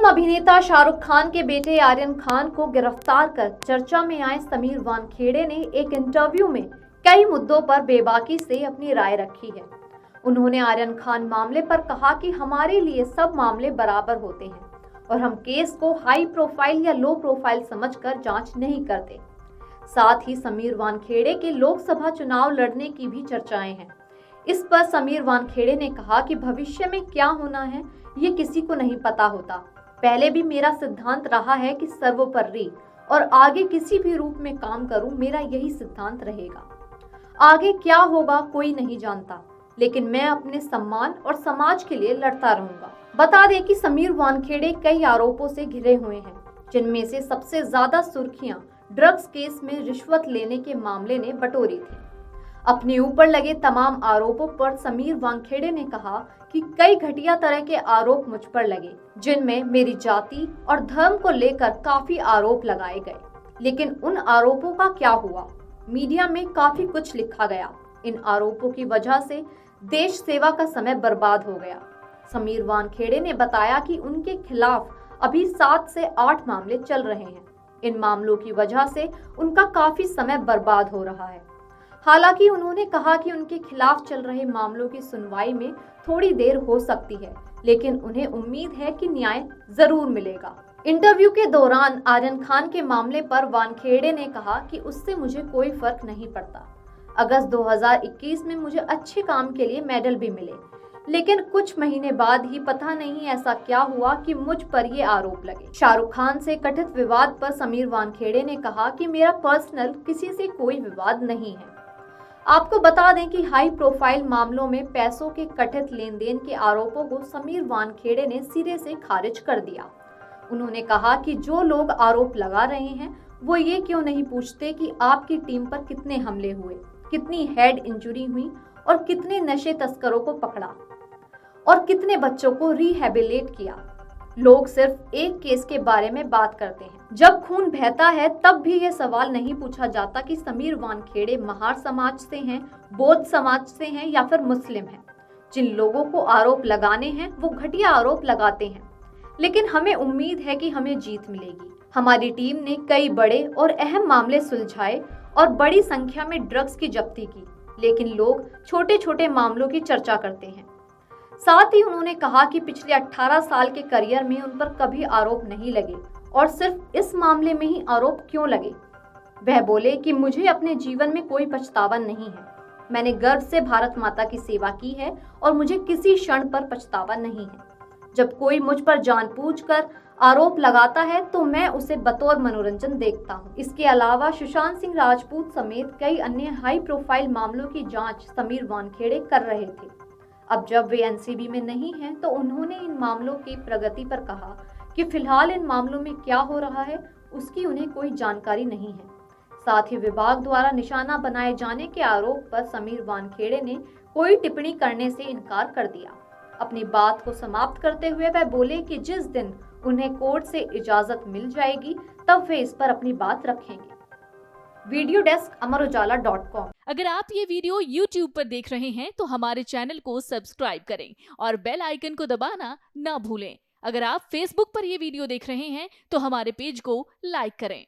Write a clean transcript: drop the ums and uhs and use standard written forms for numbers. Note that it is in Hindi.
अभिनेता शाहरुख खान के बेटे आर्यन खान को गिरफ्तार कर चर्चा में आए समीर वानखेड़े ने एक इंटरव्यू में कई मुद्दों पर बेबाकी से अपनी राय रखी है। उन्होंने आर्यन खान मामले पर कहा कि हमारे लिए सब मामले बराबर होते हैं और हम केस को हाई प्रोफाइल या लो प्रोफाइल समझकर जांच नहीं करते। साथ ही समीर वानखेड़े के लोकसभा चुनाव लड़ने की भी चर्चाएं हैं। इस पर समीर वानखेड़े ने कहा कि भविष्य में क्या होना है ये किसी को नहीं पता होता। पहले भी मेरा सिद्धांत रहा है कि सर्वोपरि और आगे किसी भी रूप में काम करूं, मेरा यही सिद्धांत रहेगा। आगे क्या होगा कोई नहीं जानता, लेकिन मैं अपने सम्मान और समाज के लिए लड़ता रहूंगा। बता दें कि समीर वानखेड़े कई आरोपों से घिरे हुए हैं, जिनमें से सबसे ज्यादा सुर्खियां ड्रग्स केस में रिश्वत लेने के मामले ने बटोरी थी। अपने ऊपर लगे तमाम आरोपों पर समीर वानखेड़े ने कहा कि कई घटिया तरह के आरोप मुझ पर लगे, जिनमें मेरी जाति और धर्म को लेकर काफी आरोप लगाए गए। लेकिन उन आरोपों का क्या हुआ? मीडिया में काफी कुछ लिखा गया। इन आरोपों की वजह से देश सेवा का समय बर्बाद हो गया। समीर वानखेड़े ने बताया कि उनके खिलाफ अभी 7 से 8 मामले चल रहे हैं। इन मामलों की वजह से उनका काफी समय बर्बाद हो रहा है। हालांकि उन्होंने कहा कि उनके खिलाफ चल रहे मामलों की सुनवाई में थोड़ी देर हो सकती है, लेकिन उन्हें उम्मीद है कि न्याय जरूर मिलेगा। इंटरव्यू के दौरान आर्यन खान के मामले पर वानखेड़े ने कहा कि उससे मुझे कोई फर्क नहीं पड़ता। अगस्त 2021 में मुझे अच्छे काम के लिए मेडल भी मिले, लेकिन कुछ महीने बाद ही पता नहीं ऐसा क्या हुआ कि मुझ पर ये आरोप लगे। शाहरुख खान से कथित विवाद पर समीर वानखेड़े ने कहा कि मेरा पर्सनल किसी से कोई विवाद नहीं है। आपको बता दें कि हाई प्रोफाइल मामलों में पैसों के कथित लेन देन के आरोपों को समीर वानखेड़े ने सिरे से खारिज कर दिया। उन्होंने कहा कि जो लोग आरोप लगा रहे हैं वो ये क्यों नहीं पूछते कि आपकी टीम पर कितने हमले हुए, कितनी हेड इंजरी हुई और कितने नशे तस्करों को पकड़ा और कितने बच्चों को रिहेबिलिटेट किया। लोग सिर्फ एक केस के बारे में बात करते हैं। जब खून बहता है तब भी ये सवाल नहीं पूछा जाता कि समीर वानखेड़े महार समाज से हैं, बौद्ध समाज से हैं या फिर मुस्लिम हैं। जिन लोगों को आरोप लगाने हैं वो घटिया आरोप लगाते हैं, लेकिन हमें उम्मीद है कि हमें जीत मिलेगी। हमारी टीम ने कई बड़े और अहम मामले सुलझाए और बड़ी संख्या में ड्रग्स की जब्ती की, लेकिन लोग छोटे छोटे मामलों की चर्चा करते हैं। साथ ही उन्होंने कहा कि पिछले 18 साल के करियर में उन पर कभी आरोप नहीं लगे और सिर्फ इस मामले में ही आरोप क्यों लगे। वह बोले कि मुझे अपने जीवन में कोई पछतावा नहीं है। मैंने गर्व से भारत माता की सेवा की है और मुझे किसी क्षण पर पछतावा नहीं है। जब कोई मुझ पर जानबूझकर आरोप लगाता है तो मैं उसे बतौर मनोरंजन देखता हूँ। इसके अलावा सुशांत सिंह राजपूत समेत कई अन्य हाई प्रोफाइल मामलों की जांच समीर वानखेड़े कर रहे थे। अब जब वे एनसीबी में नहीं हैं तो उन्होंने इन मामलों की प्रगति पर कहा कि फिलहाल इन मामलों में क्या हो रहा है उसकी उन्हें कोई जानकारी नहीं है। साथ ही विभाग द्वारा निशाना बनाए जाने के आरोप पर समीर वानखेड़े ने कोई टिप्पणी करने से इनकार कर दिया। अपनी बात को समाप्त करते हुए वह बोले कि जिस दिन उन्हें कोर्ट से इजाजत मिल जाएगी तब वे इस पर अपनी बात रखेंगे। Video desk Amar Ujala dot com. अगर आप ये वीडियो YouTube पर देख रहे हैं तो हमारे चैनल को सब्सक्राइब करें और बेल आइकन को दबाना ना भूलें। अगर आप Facebook पर ये वीडियो देख रहे हैं तो हमारे पेज को लाइक करें।